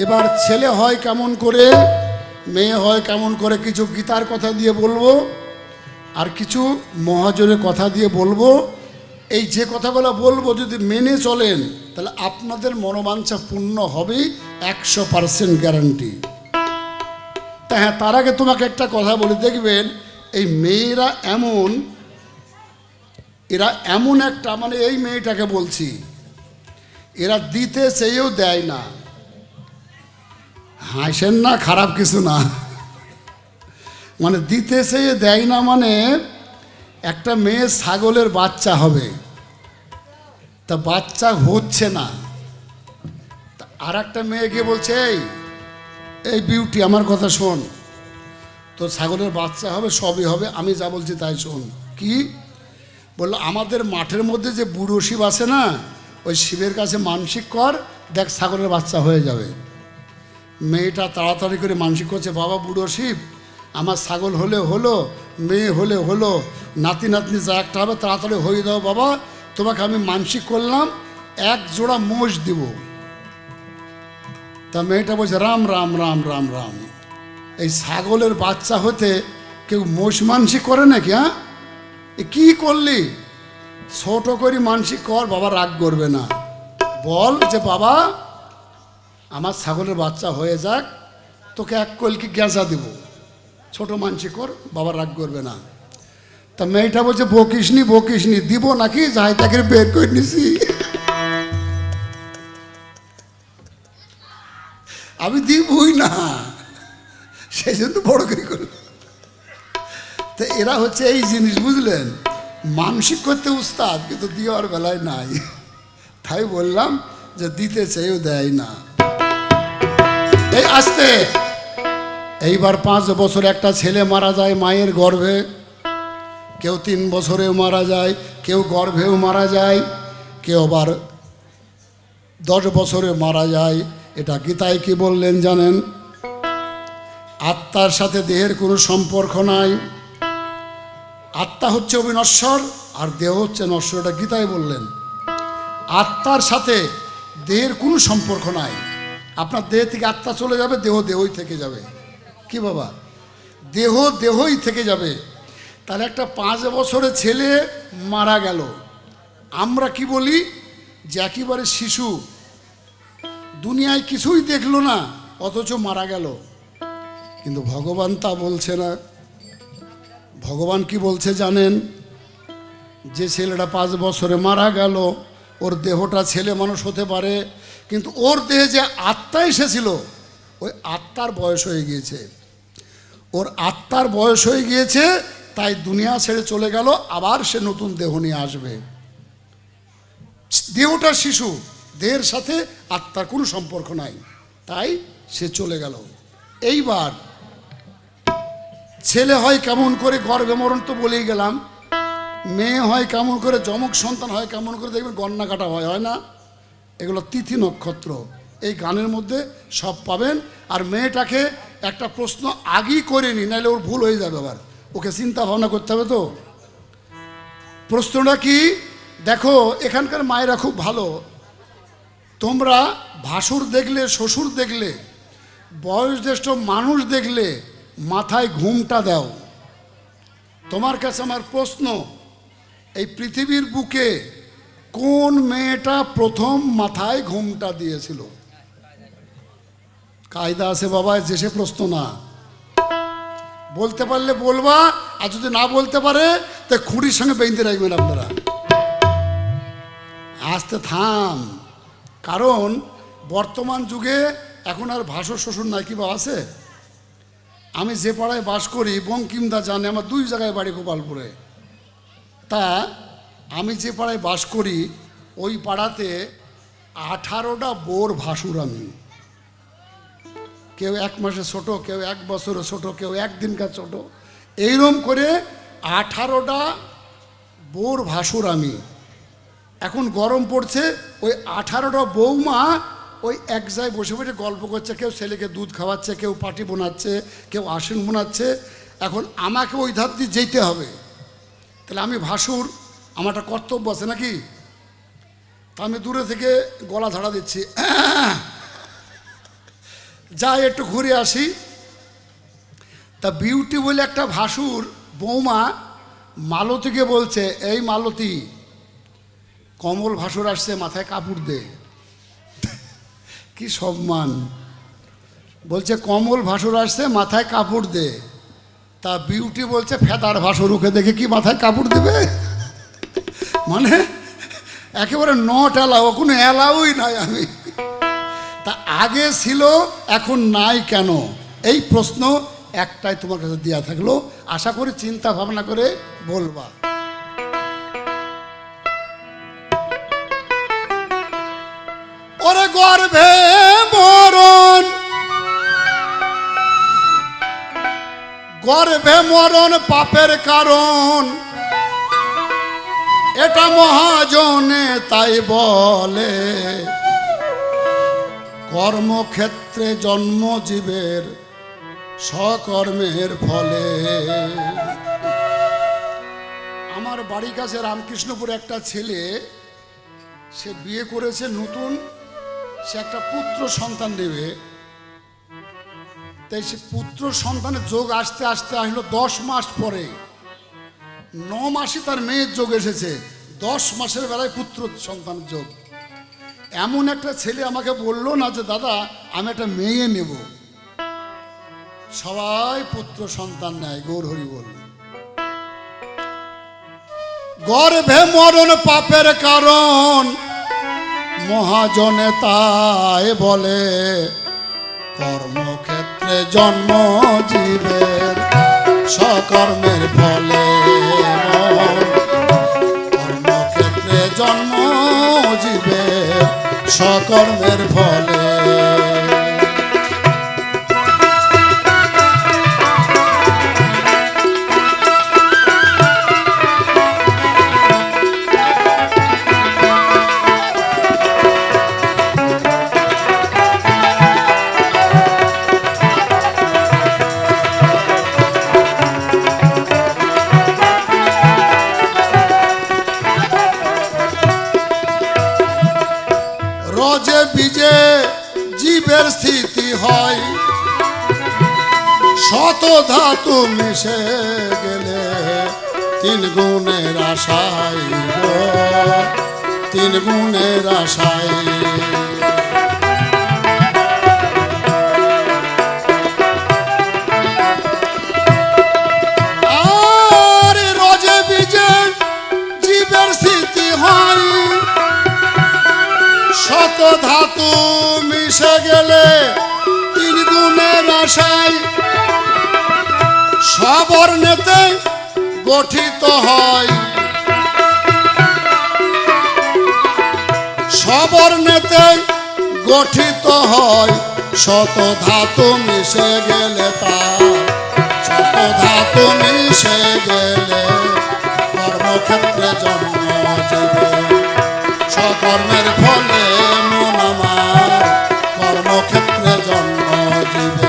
এবার ছেলে হয় কেমন করে, মেয়ে হয় কেমন করে, কিছু গীতার কথা দিয়ে বলবো আর কিছু মহাজনের কথা দিয়ে বলবো। এই যে কথাগুলো বলবো যদি মেনে চলেন তাহলে আপনাদের মনোবাঞ্ছা পূর্ণ হবেই, 100% গ্যারান্টি। তা হ্যাঁ, তার আগে তোমাকে একটা কথা বলে দেখবেন, এই মেয়েরা এমন, এরা এমন একটা, মানে এই মেয়েটাকে বলছি, এরা দিতে চেয়েও দেয় না। হাসেন না, খারাপ কিছু না, মানে দিতে চেয়ে দেয় না। মানে একটা মেয়ে ছাগলের বাচ্চা হবে, তা বাচ্চা হচ্ছে না, আর একটা মেয়ে গিয়ে বলছে, এই বিউটি আমার কথা শোন, তো ছাগলের বাচ্চা হবে, সবই হবে, আমি যা বলছি তাই শোন। কি বললো, আমাদের মাঠের মধ্যে যে বুড়ো শিব আছে না, ওই শিবের কাছে মানসিক কর, দেখ ছাগলের বাচ্চা হয়ে যাবে। মেয়েটা তাড়াতাড়ি করে মানসিক করছে, বাবা বুড়ো শিব, আমার ছাগল হলে হলো, মেয়ে হলে হলো, নাতি নাতনি যা একটা হবে তাড়াতাড়ি হয়ে দাও বাবা, তোমাকে আমি মানসিক করলাম, এক জোড়া মোষ দিব। তা মেয়েটা বলছে, রাম রাম রাম রাম রাম। এই ছাগলের বাচ্চা হতে কেউ মোষ মানসিক করে নাকি? হ্যাঁ, কি করলি? ছোট করে মানসিক কর, বাবা রাগ করবে না, বল যে বাবা আমার ছাগলের বাচ্চা হয়ে যাক, তোকে এক কলকি গ্যাঁজা দিব, ছোট মানসিক কর, বাবা রাগ করবে না। তা মেয়েটা বলছে, বকিসনি বকিসনি, দিব নাকি, যাই তাকে বের করে নিছি, আমি দিবই না, সেই জন্য বড় করে করল। তো এরা হচ্ছে এই জিনিস, বুঝলেন, মানসিক করতে উস্তাদ, কিন্তু দেওয়ার বেলায় নাই। তাই বললাম যে দিতে চেয়েও দেয় না। এই আসতে এইবার 5 বছর একটা ছেলে মারা যায় মায়ের গর্ভে, কেউ 3 বছরেও মারা যায়, কেউ গর্ভেও মারা যায়, কেউ আবার 10 বছরে মারা যায়। এটা গীতায় কি বললেন জানেন? আত্মার সাথে দেহের কোনো সম্পর্ক নাই, আত্মা হচ্ছে অবিনশ্বর আর দেহ হচ্ছে নশ্বর, এটা গীতায় বললেন। আত্মার সাথে দেহের কোনো সম্পর্ক নাই, আপনার দেহ থেকে আত্মা চলে যাবে, দেহ দেহই থেকে যাবে। কি বাবা, দেহ দেহই থেকে যাবে। তাহলে একটা 5 বছরের ছেলে মারা গেল, আমরা কি বলি যে একেবারে শিশু, দুনিয়ায় কিছুই দেখলো না, অথচ মারা গেল। কিন্তু ভগবান তা বলছে না। ভগবান কি বলছে জানেন? যে ছেলেটা 5 বছরে মারা গেল, ওর দেহটা ছেলে মানুষ হতে পারে, কিন্তু ওর দেহে যে আত্মা এসেছিল, ওই আত্মার বয়স হয়ে গিয়েছে, ওর আত্মার বয়স হয়ে গিয়েছে, তাই দুনিয়া ছেড়ে চলে গেল, আবার সে নতুন দেহ নিয়ে আসবে। দেহটা শিশু, দেহের সাথে আত্মার কোনো সম্পর্ক নাই, তাই সে চলে গেল। এইবার ছেলে হয় কেমন করে, গর্ভে মরণ তো বলেই গেলাম। মেয়ে হয় কেমন করে, যমক সন্তান হয় কেমন করে, দেখবেন গণনা কাটা হয়, হয় না? এগুলো তিথি নক্ষত্র, এই গানের মধ্যে সব পাবেন। আর মেয়েটাকে একটা প্রশ্ন আগেই করে নি, নাহলে ওর ভুল হয়ে যাবে, আবার ওকে চিন্তা ভাবনা করতে হবে। তো প্রশ্নটা কি, দেখো এখানকার মায়েরা খুব ভালো, তোমরা ভাসুর দেখলে, শ্বশুর দেখলে, বয়োজ্যেষ্ঠ মানুষ দেখলে মাথায় ঘুমটা দাও। তোমার কাছে আমার প্রশ্ন, এই পৃথিবীর বুকে কোন মেয়েটা প্রথম মাথায় ঘুমটা দিয়েছিল? কায়দা আছে বাবা, যে সে প্রশ্ন না, বলতে পারলে বলবা, আর যদি না বলতে পারে তা খুঁড়ির সঙ্গে বেঁধে রাখবেন আপনারা। আসতে থাম, কারণ বর্তমান যুগে এখন আর ভাসুর শ্বশুর নাই। কি বা আছে? আমি যে পাড়ায় বাস করি, বঙ্কিমদা জানে, আমার 2 জায়গায় বাড়ি গোপালপুরে। তা আমি যে পাড়ায় বাস করি, ওই পাড়াতে 18টা বোর ভাসুর। আমি, কেউ 1 মাসে ছোট, কেউ 1 বছরে ছোট, কেউ 1 দিনকার ছোট, এইরকম করে 18টা বোর ভাসুর আমি। এখন গরম পড়ছে, ওই 18টা বৌমা ওই এক জায়গায় বসে বসে গল্প করছে, কেউ ছেলেকে দুধ খাওয়াচ্ছে, কেউ পাটি বোনাচ্ছে, কেউ আসন বোনাচ্ছে। এখন আমাকে ওই ধার দিয়ে যেতে হবে, তাহলে আমি ভাসুর, আমার একটা কর্তব্য আছে নাকি? তা আমি দূরে থেকে গলা ঝাড়া দিচ্ছি, যাই একটু ঘুরে আসি। তা বিউটি বলে একটা ভাসুর বৌমা মালতীকে বলছে, এই মালতী, কমল ভাসুর আসছে, মাথায় কাপড় দে। কি সম্মান! বলছে কমল ভাসুর আসছে, মাথায় কাপড় দে। তা বিউটি বলছে ফেদার ভাসুর, ওকে দেখে কি মাথায় কাপড় দেবে? মানে একেবারে নট অ্যালাউ, কোনো অ্যালাউই নাই। আমি তা আগে ছিল, এখন নাই কেন? এই প্রশ্ন একটাই তোমার কাছে দেওয়া থাকলো, আশা করি চিন্তা ভাবনা করে বলবা। ওরে গর্ভে মরণ, গর্ভে মরণ পাপের কারণ, এটা মহাজনে তাই বলে। কর্মক্ষেত্রে জন্ম জীবের সকর্মের ফলে। আমার বাড়ির কাছে রামকৃষ্ণপুরে একটা ছেলে, সে বিয়ে করেছে নতুন, সে একটা পুত্র সন্তান নেবে। তাই সে পুত্র সন্তানের যোগ আসতে আসতে আসলো 10 মাস পরে। 9 মাসে তার মেয়ের যোগ এসেছে, 10 মাসের বেলায় পুত্র সন্তানের যোগ। এমন একটা ছেলে আমাকে বললো না যে দাদা আমি একটা মেয়ে নেব। সবাই পুত্র সন্তান নেয়, গৌর হরি বল। গর্ভে মরণ পাপের কারণ, মহাজনে তাই বলে। কর্মক্ষেত্রে জন্ম জীবের সকর্মের ফলে। কর্মক্ষেত্রে জন্ম জীবের সকর্মের ফলে। রজে বীজে জীবের স্থিতি হয়, শত ধাতু মিশে গেলে 3 গুণের আশায় গো, 3 গুণের আশায়। আর রজে বীজে জীবের স্থিতি হয়, শত ধাতু মিশে গেলে 3 গুণের আশায়। স্ববর্ণেতে গঠিত হয়, স্ববর্ণেতে গঠিত হয়। শত ধাতু মিশে গেলে তার, শত ধাতু মিশে গেলে কর্মক্ষেত্রে জন্ম জীবে সকর্মের ফলে। মন আমার কর্মক্ষেত্রে জন্ম জীবে।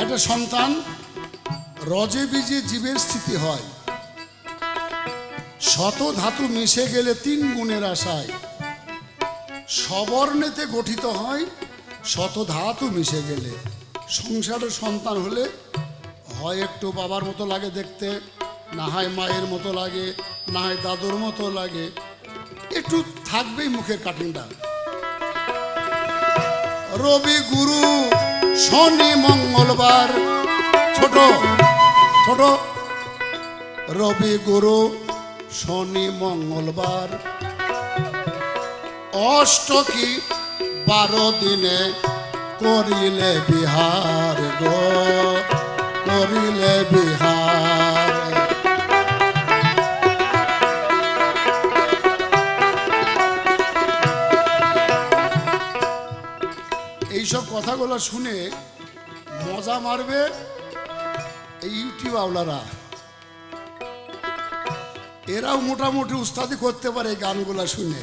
একটা সন্তান রজে বীজে জীবের স্থিতি হয়, শত ধাতু মিশে গেলে 3 গুণের আশায়। স্ববর্ণেতে গঠিত হয়, শত ধাতু মিশে গেলে। সংসারের সন্তান হলে হয় একটু বাবার মতো লাগে দেখতে, না হয় মায়ের মতো লাগে, না হয় দাদুর মতো লাগে, একটু থাকবেই মুখের কাটিংটা। রবি গুরু শনি মঙ্গলবার, ছোট ছোট রবি গুরু শনি মঙ্গলবার। অষ্টকী 12 দিনে করিলে বিহার গো, করিলে বিহার। এইসব কথাগুলো শুনে মজা মারবে এই ইউটিউব আওলারা। এরাও মোটামুটি উস্তাদি করতে পারে এই গানগুলা শুনে।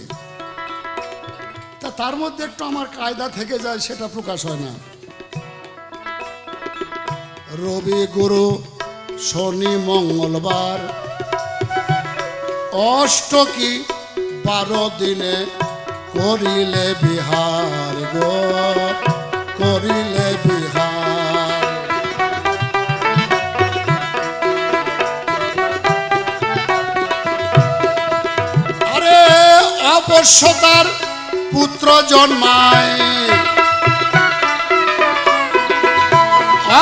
তা তার মধ্যে একটু আমার কায়দা থেকে যায়, সেটা প্রকাশ হয় না। রবি গুরু শনি মঙ্গলবার অষ্টকী 12 দিনে করিলে বিহার গো, করিলে বিহার। আরে অবশ্য তার পুত্র জন্মায়,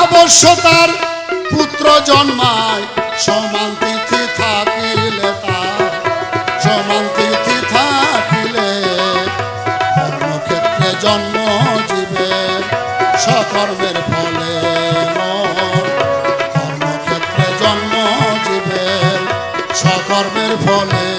অবশ্য তার পুত্র জন্মায়, সমান তিথি থাকিলে তার, সমান তিথি থাকিলে কর্মক্ষেত্রে জন্ম জীবের সকর্মের ফলে, কর্মক্ষেত্রে জন্ম জীবের সকর্মের ফলে।